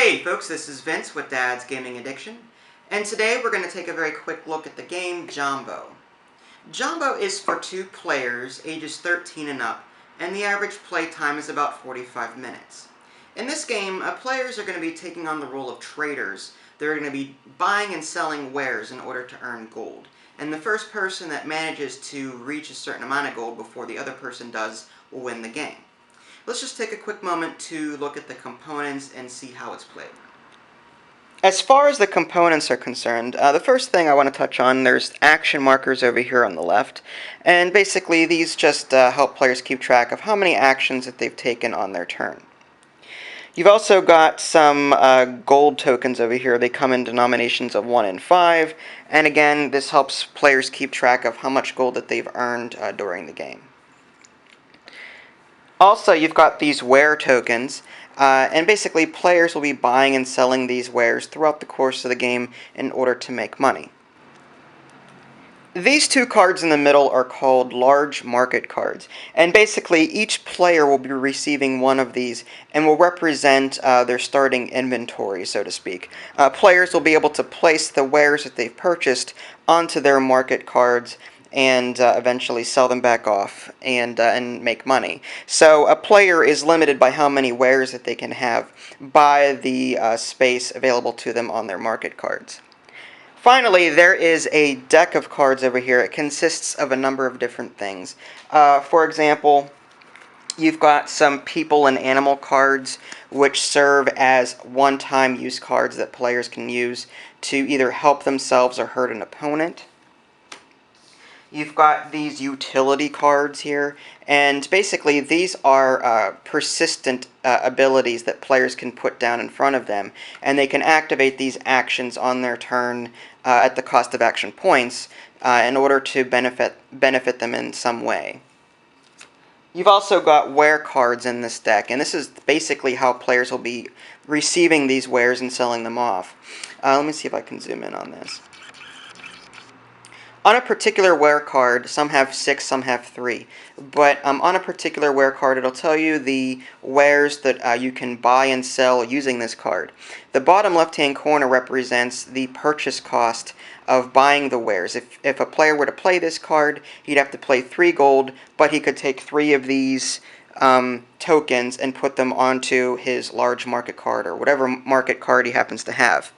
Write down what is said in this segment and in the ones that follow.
Hey folks, this is Vince with Dad's Gaming Addiction, and today we're going to take a very quick look at the game Jambo. Jambo is for 2 players, ages 13 and up, and the average play time is about 45 minutes. In this game, players are going to be taking on the role of traders. They're going to be buying and selling wares in order to earn gold. And the first person that manages to reach a certain amount of gold before the other person does will win the game. Let's just take a quick moment to look at the components and see how it's played. As far as the components are concerned, the first thing I want to touch on, there's action markers over here on the left, and basically these just help players keep track of how many actions that they've taken on their turn. You've also got some gold tokens over here. They come in denominations of 1 and 5, and again, this helps players keep track of how much gold that they've earned during the game. Also, you've got these ware tokens, and basically players will be buying and selling these wares throughout the course of the game in order to make money. These 2 cards in the middle are called large market cards, and basically each player will be receiving one of these and will represent their starting inventory, so to speak. Players will be able to place the wares that they've purchased onto their market cards and eventually sell them back off and make money. So a player is limited by how many wares that they can have by the space available to them on their market cards. Finally, there is a deck of cards over here. It consists of a number of different things. For example, you've got some people and animal cards which serve as one-time use cards that players can use to either help themselves or hurt an opponent. You've got these utility cards here, and basically these are persistent abilities that players can put down in front of them, and they can activate these actions on their turn at the cost of action points in order to benefit them in some way. You've also got ware cards in this deck, and this is basically how players will be receiving these wares and selling them off. Let me see if I can zoom in on this. On a particular ware card, some have 6, some have 3, but on a particular ware card it'll tell you the wares that you can buy and sell using this card. The bottom left hand corner represents the purchase cost of buying the wares. If a player were to play this card, he'd have to pay 3 gold, but he could take 3 of these tokens and put them onto his large market card or whatever market card he happens to have.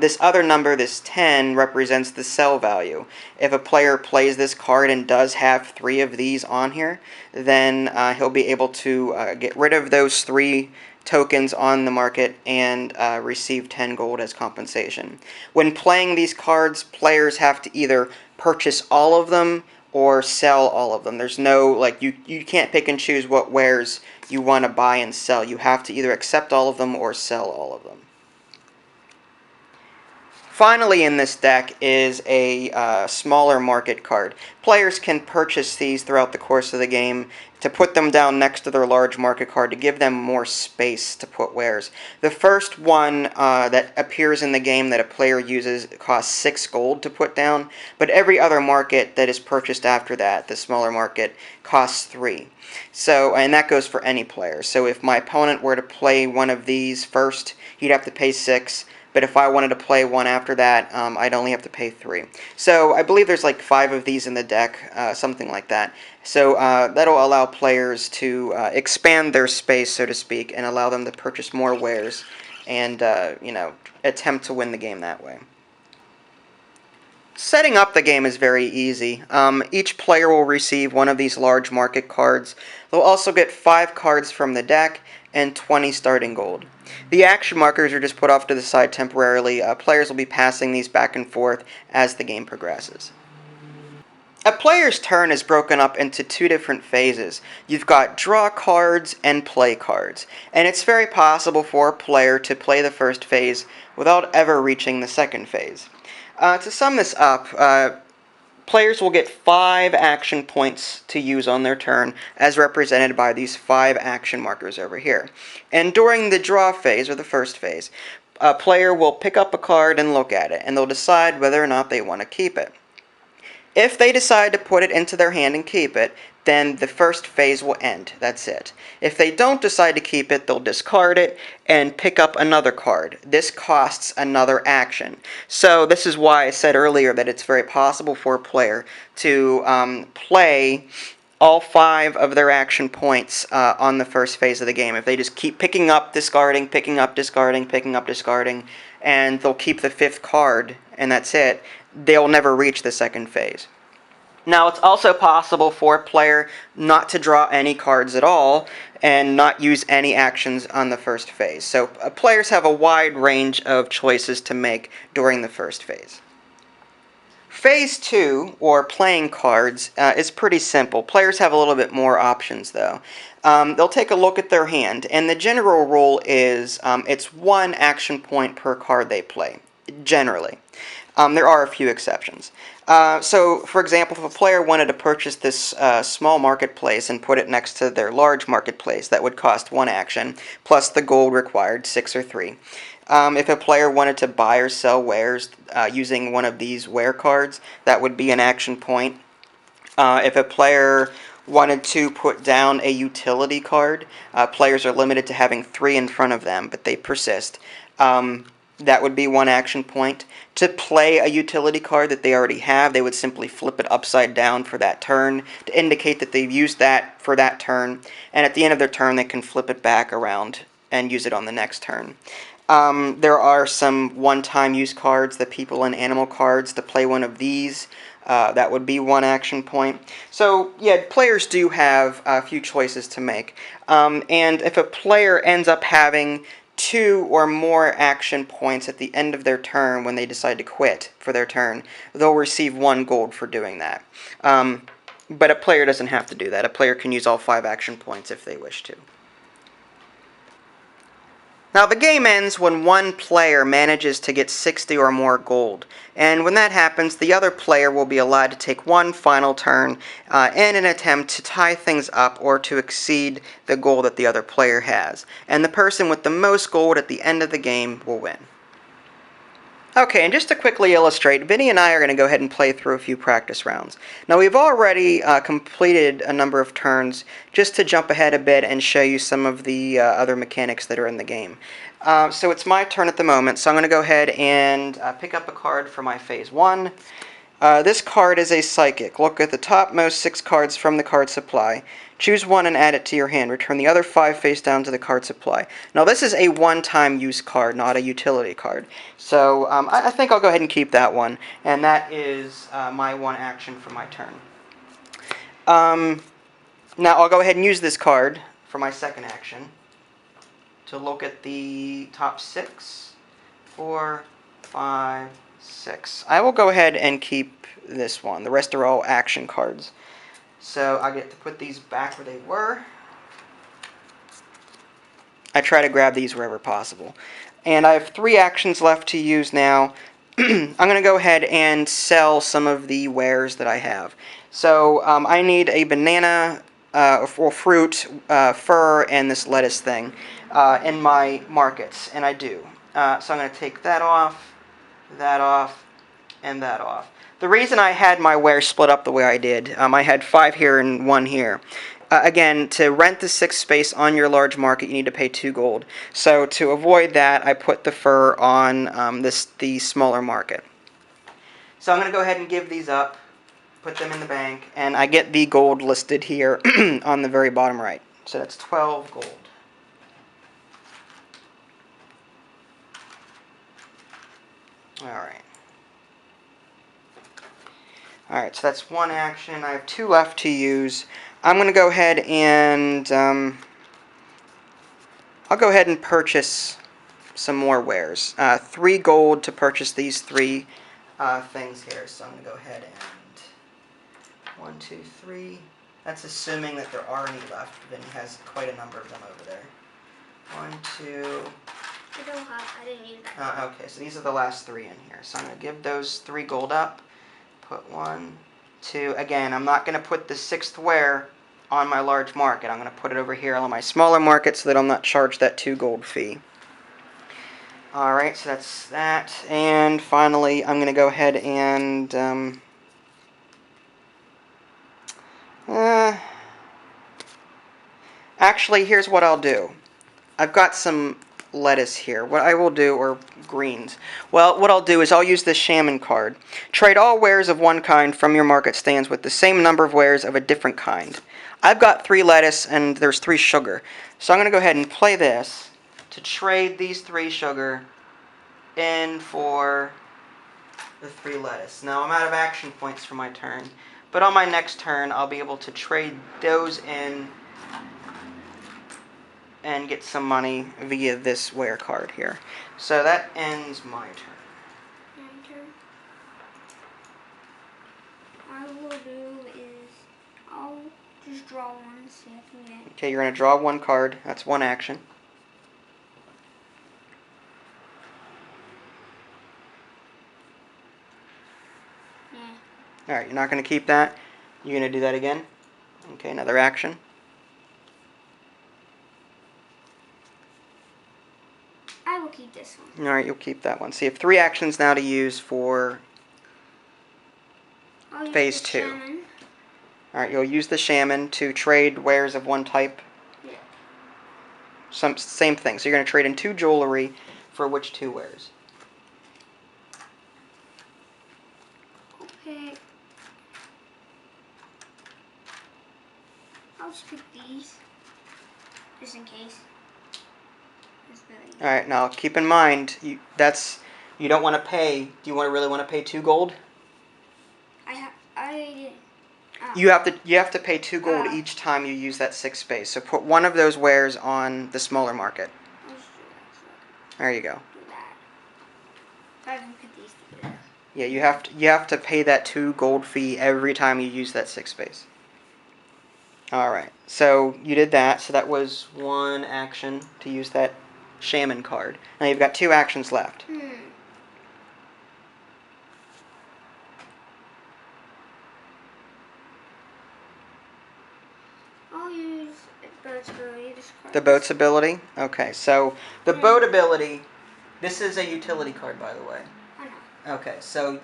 This other number, this 10, represents the sell value. If a player plays this card and does have 3 of these on here, then he'll be able to get rid of those 3 tokens on the market and receive 10 gold as compensation. When playing these cards, players have to either purchase all of them or sell all of them. There's no, like, you can't pick and choose what wares you want to buy and sell. You have to either accept all of them or sell all of them. Finally in this deck is a smaller market card. Players can purchase these throughout the course of the game to put them down next to their large market card to give them more space to put wares. The first one that appears in the game that a player uses costs 6 gold to put down, but every other market that is purchased after that, the smaller market, costs 3. So, and that goes for any player. So if my opponent were to play one of these first, he'd have to pay 6. But if I wanted to play one after that, I'd only have to pay 3. So I believe there's like 5 of these in the deck, something like that. So that'll allow players to expand their space, so to speak, and allow them to purchase more wares and attempt to win the game that way. Setting up the game is very easy. Each player will receive one of these large market cards. They'll also get 5 cards from the deck and 20 starting gold. The action markers are just put off to the side temporarily. Players will be passing these back and forth as the game progresses. A player's turn is broken up into 2 different phases. You've got draw cards and play cards, and it's very possible for a player to play the first phase without ever reaching the second phase. To sum this up, players will get 5 action points to use on their turn, as represented by these 5 action markers over here. And during the draw phase, or the first phase, a player will pick up a card and look at it, and they'll decide whether or not they want to keep it. If they decide to put it into their hand and keep it, then the first phase will end. That's it. If they don't decide to keep it, they'll discard it and pick up another card. This costs another action. So this is why I said earlier that it's very possible for a player to play all 5 of their action points on the first phase of the game. If they just keep picking up, discarding, picking up, discarding, picking up, discarding, and they'll keep the 5th card, and that's it, they'll never reach the second phase. Now, it's also possible for a player not to draw any cards at all and not use any actions on the first phase. So players have a wide range of choices to make during the first phase. Phase 2, or playing cards, is pretty simple. Players have a little bit more options, though. They'll take a look at their hand, and the general rule is it's 1 action point per card they play, generally. There are a few exceptions. So, for example, if a player wanted to purchase this small marketplace and put it next to their large marketplace, that would cost 1 action, plus the gold required, 6 or 3. If a player wanted to buy or sell wares using one of these ware cards, that would be an action point. If a player wanted to put down a utility card, players are limited to having 3 in front of them, but they persist. That would be 1 action point. To play a utility card that they already have, they would simply flip it upside down for that turn to indicate that they've used that for that turn, and at the end of their turn they can flip it back around and use it on the next turn. There are some one-time use cards, the people and animal cards. To play one of these, that would be 1 action point. So, yeah, players do have a few choices to make. And if a player ends up having 2 or more action points at the end of their turn when they decide to quit for their turn, they'll receive 1 gold for doing that. But a player doesn't have to do that. A player can use all 5 action points if they wish to. Now, the game ends when one player manages to get 60 or more gold, and when that happens, the other player will be allowed to take one final turn in an attempt to tie things up or to exceed the goal that the other player has, and the person with the most gold at the end of the game will win. Okay, and just to quickly illustrate, Vinny and I are going to go ahead and play through a few practice rounds. Now, we've already completed a number of turns just to jump ahead a bit and show you some of the other mechanics that are in the game. So it's my turn at the moment, so I'm going to go ahead and pick up a card for my Phase 1. This card is a Psychic. Look at the topmost 6 cards from the card supply. Choose 1 and add it to your hand. Return the other 5 face down to the card supply. Now, this is a one-time use card, not a utility card. So I think I'll go ahead and keep that one. And that is my 1 action for my turn. Now, I'll go ahead and use this card for my second action to look at the top 6, 4, 5, 6. I will go ahead and keep this one. The rest are all action cards. So I get to put these back where they were. I try to grab these wherever possible. And I have 3 actions left to use now. I'm going to go ahead and sell some of the wares that I have. So I need a banana or fruit, fur, and this lettuce thing in my markets, and I do. So I'm going to take that off, and that off. The reason I had my wares split up the way I did, I had 5 here and 1 here. Again, to rent the 6th space on your large market, you need to pay 2 gold. So to avoid that, I put the fur on the smaller market. So I'm going to go ahead and give these up, put them in the bank, and I get the gold listed here on the very bottom right. So that's 12 gold. Alright. Alright, so that's 1 action. I have 2 left to use. I'm going to go ahead and I'll go ahead and purchase some more wares. 3 gold to purchase these 3 things here. So I'm going to go ahead and 1, 2, 3. That's assuming that there are any left. Vinny has quite a number of them over there. 1, 2. I didn't use that. Okay, so these are the last 3 in here. So I'm going to give those 3 gold up. Put 1, 2. Again, I'm not going to put the 6th ware on my large market. I'm going to put it over here on my smaller market so that I'm not charged that 2 gold fee. Alright, so that's that. And finally, I'm going to go ahead and Actually, here's what I'll do. I've got some lettuce here. What I will do, or greens. Well, what I'll do is I'll use this shaman card. Trade all wares of one kind from your market stands with the same number of wares of a different kind. I've got 3 lettuce and there's 3 sugar. So I'm going to go ahead and play this to trade these 3 sugar in for the 3 lettuce. Now I'm out of action points for my turn, but on my next turn I'll be able to trade those in and get some money via this ware card here. So that ends my turn. My turn. What I will do is I'll just draw one, see if I can get. Okay, you're going to draw 1 card. That's 1 action. Yeah. Alright, you're not going to keep that. You're going to do that again. Okay, another action. I will keep this one. Alright, you'll keep that one. So you have 3 actions now to use for I'll use phase the 2. shaman. Alright, you'll use the shaman to trade wares of one type. Yeah. Same thing. So you're going to trade in 2 jewelry for which 2 wares? Okay. I'll just pick these, just in case. Really Alright, now keep in mind, you don't want to pay. Do you really want to pay 2 gold? You have to pay 2 gold each time you use that 6 space. So put one of those wares on the smaller market. Let's do that. There you go. Do that. So I can put these together. Yeah, you have to pay that 2 gold fee every time you use that 6 space. Alright, so you did that. So that was 1 action to use that shaman card. Now you've got 2 actions left. I'll use boat's ability. The boat's ability? Okay, so the boat ability, this is a utility card, by the way. I know. Okay, so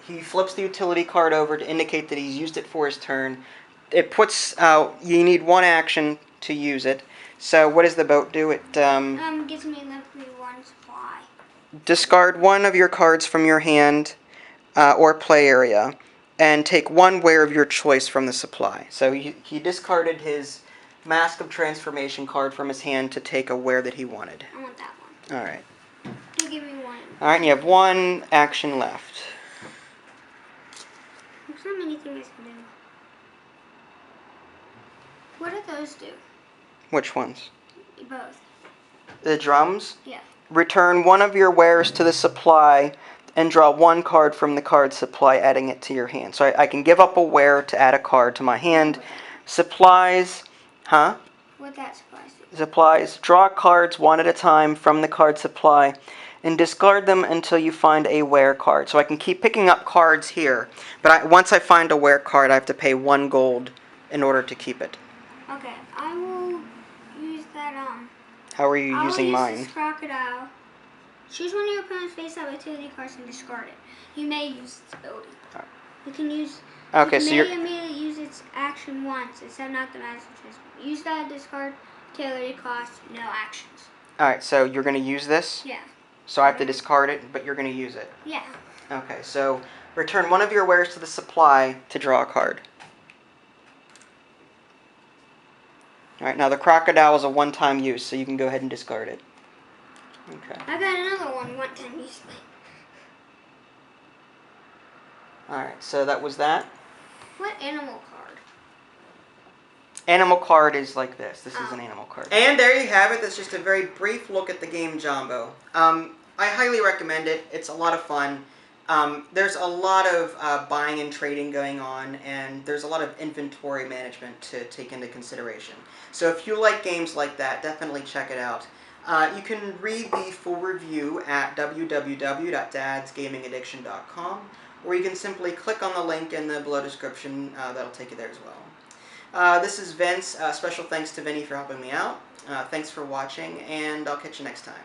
he flips the utility card over to indicate that he's used it for his turn. It puts, you need 1 action to use it. So what does the boat do? It gives me literally 1 supply. Discard 1 of your cards from your hand or play area, and take 1 ware of your choice from the supply. So he discarded his Mask of Transformation card from his hand to take a ware that he wanted. I want that one. Alright. You give me 1. Alright, and you have 1 action left. There's not many things I can do. What do those do? Which ones? Both. The drums? Yeah. Return 1 of your wares to the supply and draw 1 card from the card supply, adding it to your hand. So I can give up a ware to add a card to my hand. Supplies, huh? What that supplies do? Supplies, draw cards 1 at a time from the card supply and discard them until you find a ware card. So I can keep picking up cards here, but once I find a ware card, I have to pay 1 gold in order to keep it. Okay, I will use that, How are you using mine? I'll use this crocodile. Choose one of your opponent's face-up utility cards and discard it. You may use its ability. Right. You can use... Okay, you so may you're... immediately use its action once, except not the magic transfer. Use that discard utility cost, no actions. Alright, so you're going to use this? Yeah. So I have to discard it, but you're going to use it? Yeah. Okay, so return 1 of your wares to the supply to draw a card. Alright, now the crocodile is a 1-time use, so you can go ahead and discard it. Okay. I got another one-time use. Alright, so that was that. What animal card? Animal card is like this. This is an animal card. And there you have it. That's just a very brief look at the game Jambo. I highly recommend it. It's a lot of fun. There's a lot of buying and trading going on, and there's a lot of inventory management to take into consideration. So if you like games like that, definitely check it out. You can read the full review at www.dadsgamingaddiction.com, or you can simply click on the link in the below description. That'll take you there as well. This is Vince. Special thanks to Vinny for helping me out. Thanks for watching, and I'll catch you next time.